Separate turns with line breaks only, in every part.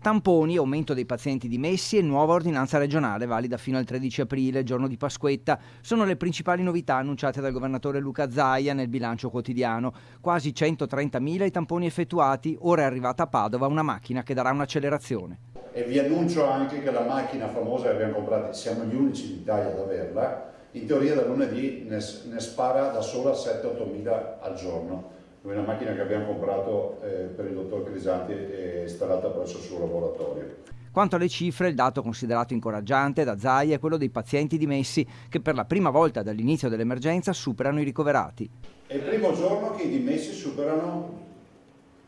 Tamponi, aumento dei pazienti dimessi e nuova ordinanza regionale valida fino al 13 aprile, giorno di Pasquetta, sono le principali novità annunciate dal governatore Luca Zaia nel bilancio quotidiano. Quasi 130.000 i tamponi effettuati, ora è arrivata a Padova una macchina che darà un'accelerazione.
E vi annuncio anche che la macchina famosa che abbiamo comprato, siamo gli unici d'Italia ad averla, in teoria da lunedì ne spara da sola 7-8.000 al giorno. Una macchina che abbiamo comprato per il dottor Crisanti e installata presso il suo laboratorio.
Quanto alle cifre, il dato considerato incoraggiante da Zaia è quello dei pazienti dimessi che per la prima volta dall'inizio dell'emergenza superano i ricoverati.
È il primo giorno che i dimessi superano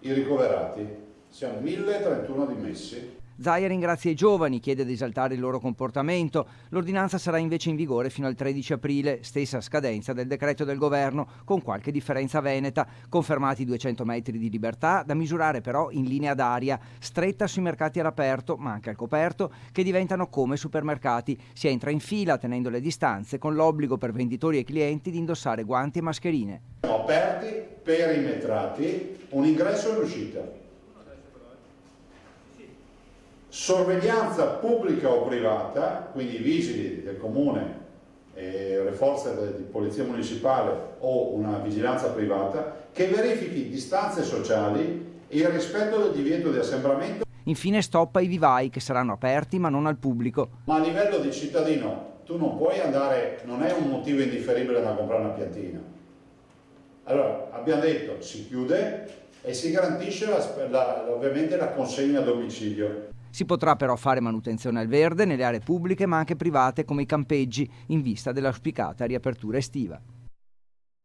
i ricoverati, siamo 1.031 dimessi.
Zaia ringrazia i giovani, chiede di esaltare il loro comportamento. L'ordinanza sarà invece in vigore fino al 13 aprile, stessa scadenza del decreto del governo, con qualche differenza veneta. Confermati 200 metri di libertà, da misurare però in linea d'aria, stretta sui mercati all'aperto, ma anche al coperto, che diventano come supermercati. Si entra in fila tenendo le distanze, con l'obbligo per venditori e clienti di indossare guanti e mascherine.
Siamo aperti, perimetrati, un ingresso e un'uscita. Sorveglianza pubblica o privata, quindi i vigili del comune, le forze di polizia municipale o una vigilanza privata, che verifichi distanze sociali e il rispetto del divieto di assembramento.
Infine stop ai vivai che saranno aperti ma non al pubblico.
Ma a livello di cittadino tu non puoi andare, non è un motivo indifferibile da comprare una piantina. Allora abbiamo detto si chiude e si garantisce ovviamente la consegna a domicilio.
Si potrà però fare manutenzione al verde nelle aree pubbliche ma anche private come i campeggi in vista dell'auspicata riapertura estiva.